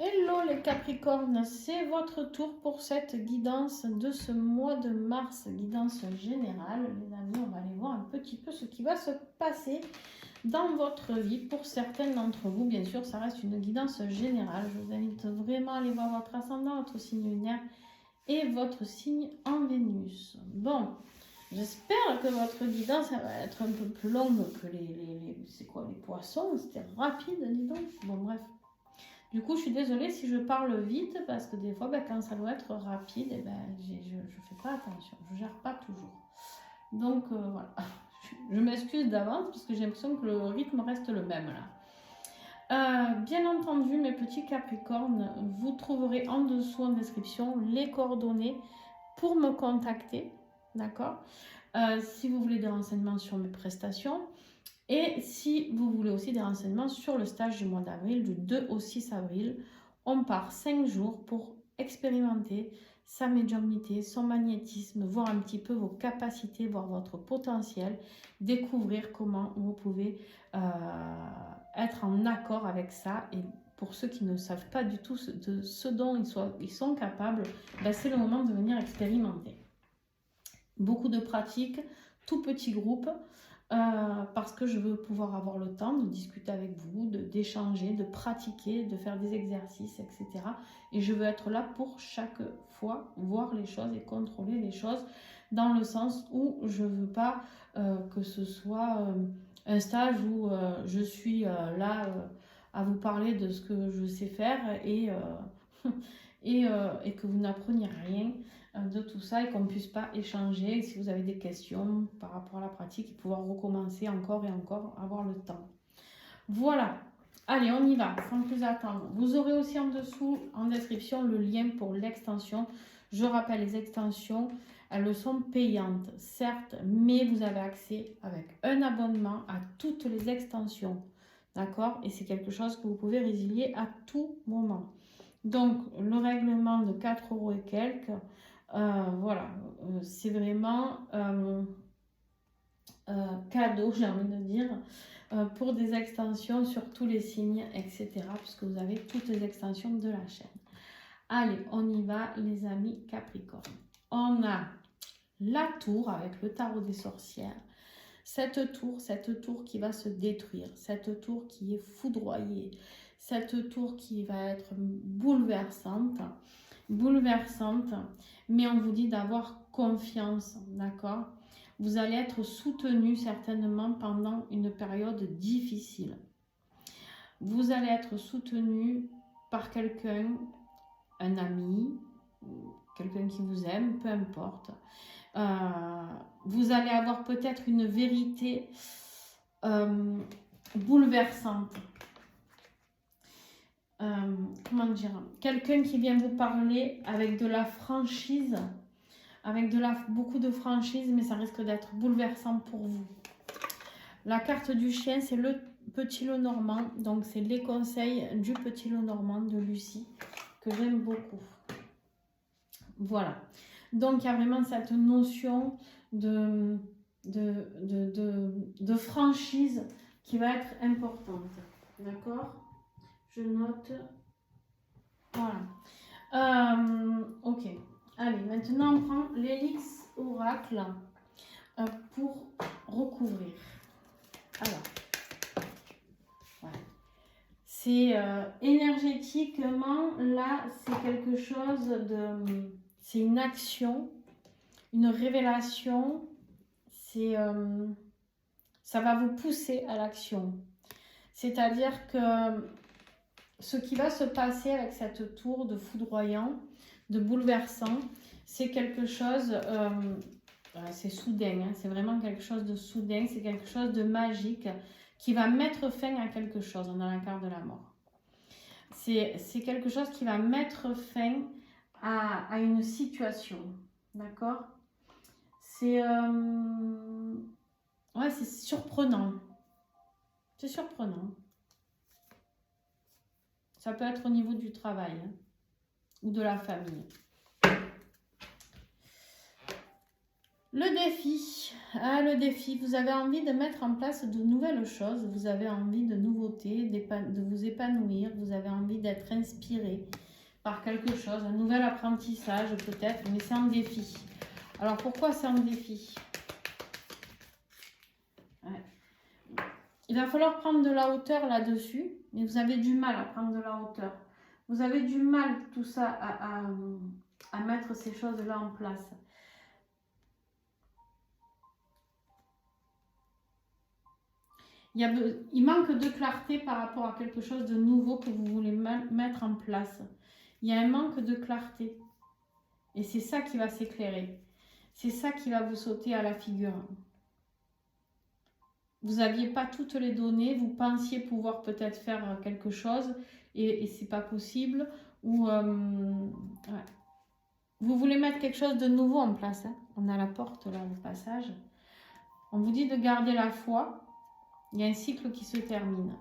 Hello les Capricornes, c'est votre tour pour cette guidance de ce mois de mars, guidance générale. Les amis, on va aller voir un petit peu ce qui va se passer dans votre vie. Pour certaines d'entre vous, bien sûr, ça reste une guidance générale. Je vous invite vraiment à aller voir votre ascendant, votre signe lunaire et votre signe en Vénus. Bon, j'espère que votre guidance va être un peu plus longue que c'est quoi, les poissons. C'était rapide, dis donc. Bon, bref. Du coup, je suis désolée si je parle vite parce que des fois, quand ça doit être rapide, je ne fais pas attention, je ne gère pas toujours. Donc voilà, je m'excuse d'avance parce que j'ai l'impression que le rythme reste le même là. Bien entendu, mes petits Capricornes, vous trouverez en dessous en description les coordonnées pour me contacter, d'accord. Si vous voulez des renseignements sur mes prestations. Et si vous voulez aussi des renseignements sur le stage du mois d'avril, du 2 au 6 avril, on part 5 jours pour expérimenter sa médiumnité, son magnétisme, voir un petit peu vos capacités, voir votre potentiel, découvrir comment vous pouvez être en accord avec ça. Et pour ceux qui ne savent pas du tout de ce dont ils sont capables, c'est le moment de venir expérimenter. Beaucoup de pratiques, tout petit groupe. Parce que je veux pouvoir avoir le temps de discuter avec vous, d'échanger, de pratiquer, de faire des exercices, etc. Et je veux être là pour chaque fois voir les choses et contrôler les choses dans le sens où je ne veux pas que ce soit un stage où je suis là à vous parler de ce que je sais faire et que vous n'appreniez rien de tout ça et qu'on ne puisse pas échanger. Si vous avez des questions par rapport à la pratique et pouvoir recommencer encore et encore, avoir le temps. Voilà. Allez, on y va, sans plus attendre. Vous aurez aussi en dessous, en description, le lien pour l'extension. Je rappelle, les extensions, elles sont payantes, certes, mais vous avez accès avec un abonnement à toutes les extensions. D'accord? Et c'est quelque chose que vous pouvez résilier à tout moment. Donc, le règlement de 4 € et quelques, voilà, c'est vraiment cadeau, j'ai envie de dire, pour des extensions sur tous les signes, etc. Puisque vous avez toutes les extensions de la chaîne. Allez, on y va, les amis Capricorne. On a la tour avec le tarot des sorcières. Cette tour qui va se détruire, cette tour qui est foudroyée, cette tour qui va être bouleversante, mais on vous dit d'avoir confiance, d'accord? Vous allez être soutenu certainement pendant une période difficile. Vous allez être soutenu par quelqu'un, un ami, quelqu'un qui vous aime, peu importe. Vous allez avoir peut-être une vérité bouleversante. Comment dire, quelqu'un qui vient vous parler avec de la franchise, avec beaucoup de franchise, mais ça risque d'être bouleversant pour vous. La carte du chien, c'est le petit loup normand, donc c'est les conseils du petit loup normand de Lucie, que j'aime beaucoup. Voilà, donc il y a vraiment cette notion de franchise qui va être importante, d'accord? Je note. Voilà. Ok. Allez, maintenant on prend l'Hélix Oracle pour recouvrir. Alors, voilà. C'est énergétiquement, là, c'est quelque chose de... C'est une action, une révélation. C'est... ça va vous pousser à l'action. C'est-à-dire que ce qui va se passer avec cette tour de foudroyant, de bouleversant, c'est quelque chose, c'est soudain, hein, c'est vraiment quelque chose de soudain, c'est quelque chose de magique qui va mettre fin à quelque chose dans la carte de la mort. C'est quelque chose qui va mettre fin à une situation, d'accord? C'est ouais, c'est surprenant. C'est surprenant. Ça peut être au niveau du travail hein, ou de la famille. Le défi. Ah, le défi. Vous avez envie de mettre en place de nouvelles choses. Vous avez envie de nouveautés, de vous épanouir. Vous avez envie d'être inspiré par quelque chose. Un nouvel apprentissage peut-être, mais c'est un défi. Alors pourquoi c'est un défi? Ouais. Il va falloir prendre de la hauteur là-dessus, mais vous avez du mal à prendre de la hauteur. Vous avez du mal tout ça à mettre ces choses-là en place. Il manque de clarté par rapport à quelque chose de nouveau que vous voulez mettre en place. Il y a un manque de clarté. Et c'est ça qui va s'éclairer. C'est ça qui va vous sauter à la figure. Vous n'aviez pas toutes les données, vous pensiez pouvoir peut-être faire quelque chose et c'est pas possible. Ou ouais. Vous voulez mettre quelque chose de nouveau en place. Hein. On a la porte là, le passage. On vous dit de garder la foi. Il y a un cycle qui se termine.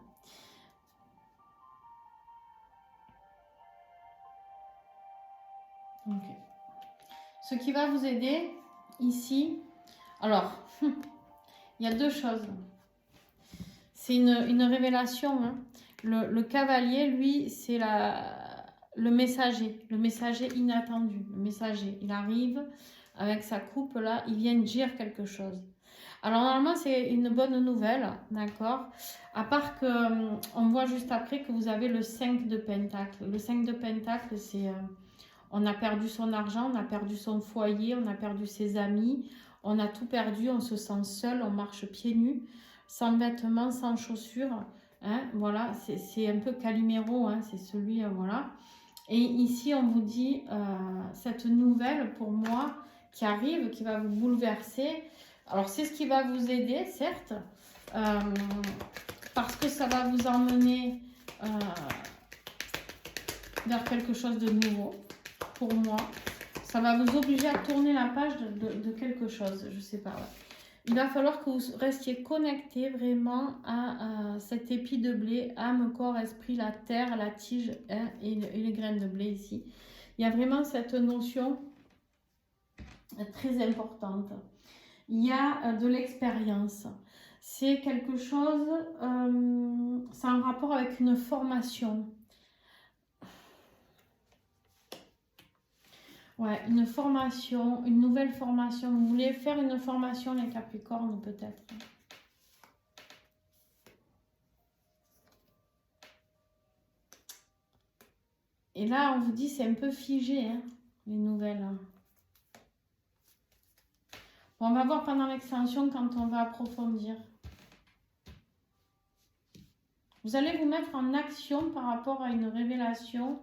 Ok. Ce qui va vous aider ici, alors, il y a deux choses. C'est une révélation. Hein. Le cavalier, lui, c'est le messager inattendu. Le messager, il arrive avec sa coupe là, il vient dire quelque chose. Alors normalement c'est une bonne nouvelle, d'accord? À part que on voit juste après que vous avez le 5 de Pentacle. Le 5 de Pentacle, c'est on a perdu son argent, on a perdu son foyer, on a perdu ses amis, on a tout perdu, on se sent seul, on marche pieds nus, sans vêtements, sans chaussures. Hein, voilà, c'est un peu Calimero, hein, c'est celui, voilà. Et ici on vous dit cette nouvelle pour moi qui arrive, qui va vous bouleverser. Alors, c'est ce qui va vous aider, certes, parce que ça va vous emmener vers quelque chose de nouveau, pour moi. Ça va vous obliger à tourner la page de quelque chose, je ne sais pas. Ouais. Il va falloir que vous restiez connecté vraiment à cet épi de blé, âme, corps, esprit, la terre, la tige hein, et les graines de blé ici. Il y a vraiment cette notion très importante. Il y a de l'expérience. C'est quelque chose, c'est un rapport avec une formation. Ouais, une formation, une nouvelle formation. Vous voulez faire une formation, les Capricornes, peut-être. Et là, on vous dit, c'est un peu figé, hein, les nouvelles. On va voir pendant l'extension quand on va approfondir. Vous allez vous mettre en action par rapport à une révélation.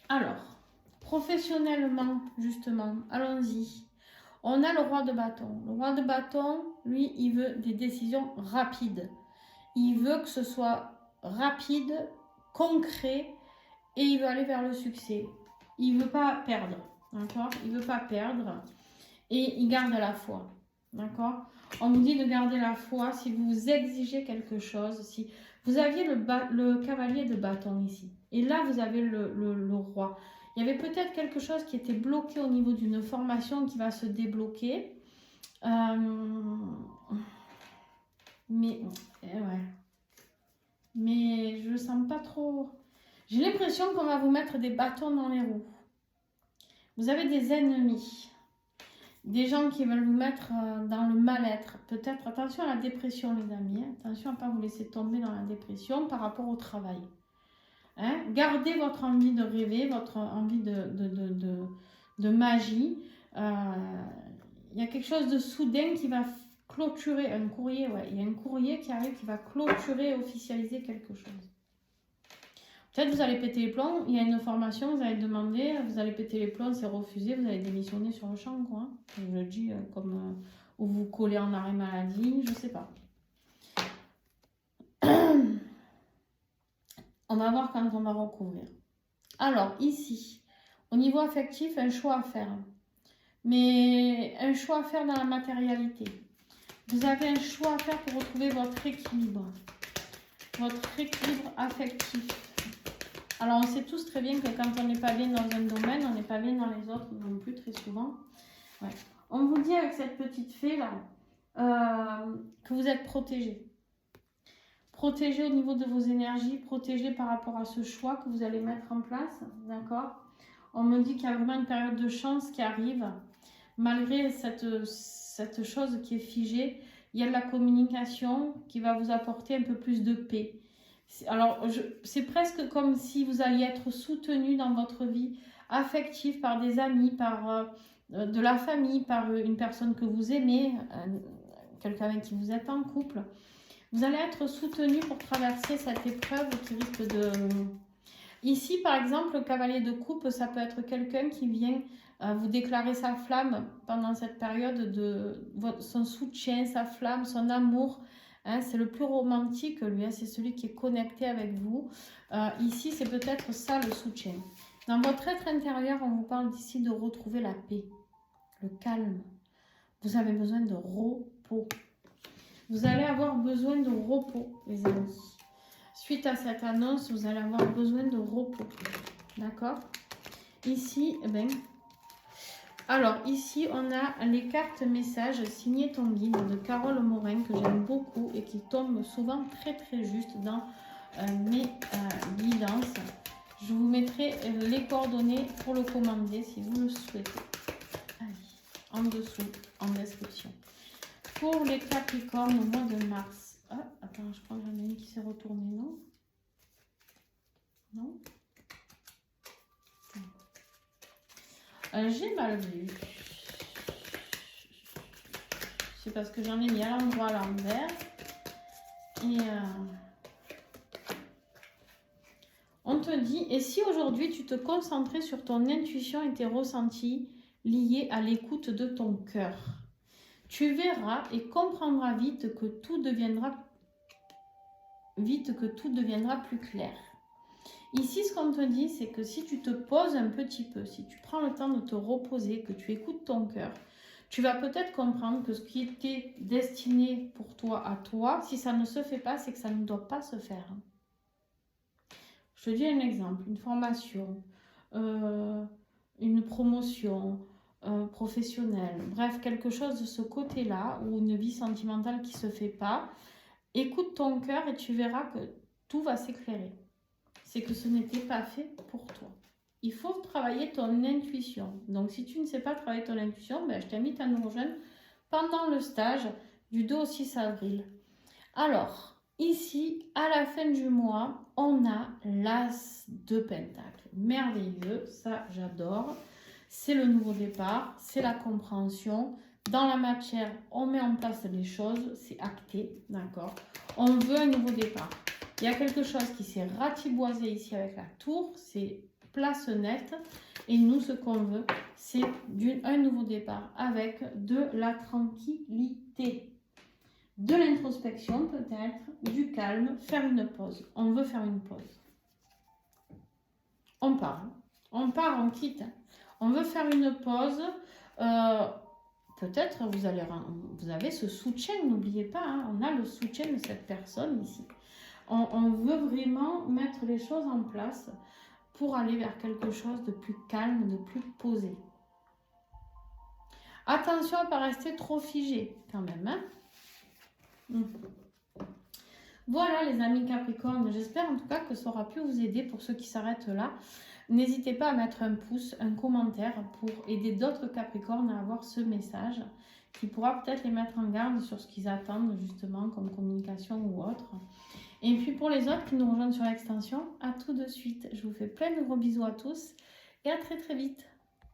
Alors, professionnellement, justement, allons-y. On a le roi de bâton. Le roi de bâton, lui, il veut des décisions rapides. Il veut que ce soit rapide, concret, et il veut aller vers le succès. Il ne veut pas perdre, d'accord? Il ne veut pas perdre, et il garde la foi, d'accord? On vous dit de garder la foi si vous exigez quelque chose. Si vous aviez le cavalier de bâton ici, et là vous avez le roi. Il y avait peut-être quelque chose qui était bloqué au niveau d'une formation qui va se débloquer. Mais ouais. Mais je ne sens pas trop. J'ai l'impression qu'on va vous mettre des bâtons dans les roues. Vous avez des ennemis. Des gens qui veulent vous mettre dans le mal-être. Peut-être, attention à la dépression, les amis. Hein. Attention à ne pas vous laisser tomber dans la dépression par rapport au travail. Hein. Gardez votre envie de rêver, votre envie de magie. Il y a quelque chose de soudain qui va clôturer, un courrier, ouais. Il y a un courrier qui arrive qui va clôturer et officialiser quelque chose. Peut-être vous allez péter les plombs, il y a une formation, vous allez demander, vous allez péter les plombs, c'est refusé, vous allez démissionner sur le champ, quoi. Je le dis comme ou vous collez en arrêt maladie, je sais pas. On va voir quand on va recouvrir. Alors, ici, au niveau affectif, un choix à faire. Mais un choix à faire dans la matérialité. Vous avez un choix à faire pour retrouver votre équilibre. Votre équilibre affectif. Alors, on sait tous très bien que quand on n'est pas bien dans un domaine, on n'est pas bien dans les autres non plus très souvent. Ouais. On vous dit avec cette petite fée là que vous êtes protégé. Protégé au niveau de vos énergies, protégé par rapport à ce choix que vous allez mettre en place, d'accord? On me dit qu'il y a vraiment une période de chance qui arrive, malgré cette chose qui est figée. Il y a de la communication qui va vous apporter un peu plus de paix. Alors, c'est presque comme si vous alliez être soutenu dans votre vie affective par des amis, par de la famille, par une personne que vous aimez, quelqu'un avec qui vous êtes en couple. Vous allez être soutenu pour traverser cette épreuve qui risque de... Ici, par exemple, le cavalier de coupe, ça peut être quelqu'un qui vient vous déclarer sa flamme pendant cette période, son soutien, sa flamme, son amour. Hein, c'est le plus romantique, lui, hein, c'est celui qui est connecté avec vous. Ici, c'est peut-être ça le soutien. Dans votre être intérieur, on vous parle d'ici de retrouver la paix, le calme. Vous avez besoin de repos. Vous allez avoir besoin de repos, les amis. Suite à cette annonce, vous allez avoir besoin de repos. D'accord? Ici, eh ben, alors ici, on a les cartes messages signées ton guide de Carole Morin que j'aime beaucoup et qui tombe souvent très très juste dans mes guidances. Je vous mettrai les coordonnées pour le commander si vous le souhaitez. Allez, en dessous, en description. Pour les Capricornes au mois de mars. Ah, attends, je crois que j'en ai une qui s'est retournée, non? Non? J'ai mal vu. C'est parce que j'en ai mis à l'endroit à l'envers. Et on te dit, et si aujourd'hui tu te concentrais sur ton intuition et tes ressentis liés à l'écoute de ton cœur, tu verras et comprendras vite que tout deviendra plus clair. Ici, ce qu'on te dit, c'est que si tu te poses un petit peu, si tu prends le temps de te reposer, que tu écoutes ton cœur, tu vas peut-être comprendre que ce qui était destiné pour toi à toi, si ça ne se fait pas, c'est que ça ne doit pas se faire. Je te dis un exemple, une formation, une promotion professionnelle, bref, quelque chose de ce côté-là, ou une vie sentimentale qui ne se fait pas. Écoute ton cœur et tu verras que tout va s'éclairer. C'est que ce n'était pas fait pour toi. Il faut travailler ton intuition. Donc, si tu ne sais pas travailler ton intuition, ben, je t'invite à nous rejoindre pendant le stage du 2 au 6 avril. Alors, ici, à la fin du mois, on a l'As de Pentacle. Merveilleux, ça j'adore. C'est le nouveau départ, c'est la compréhension. Dans la matière, on met en place les choses, c'est acté, d'accord? On veut un nouveau départ. Il y a quelque chose qui s'est ratiboisé ici avec la tour, c'est place nette. Et nous, ce qu'on veut, c'est un nouveau départ avec de la tranquillité, de l'introspection peut-être, du calme, faire une pause. On veut faire une pause. On part, on quitte. On veut faire une pause. Peut-être vous avez ce soutien, n'oubliez pas, hein, on a le soutien de cette personne ici. On veut vraiment mettre les choses en place pour aller vers quelque chose de plus calme, de plus posé. Attention à ne pas rester trop figé quand même. Hein. Voilà les amis Capricorne, j'espère en tout cas que ça aura pu vous aider pour ceux qui s'arrêtent là. N'hésitez pas à mettre un pouce, un commentaire pour aider d'autres Capricornes à avoir ce message qui pourra peut-être les mettre en garde sur ce qu'ils attendent justement comme communication ou autre. Et puis pour les autres qui nous rejoignent sur l'extension, à tout de suite. Je vous fais plein de gros bisous à tous et à très très vite.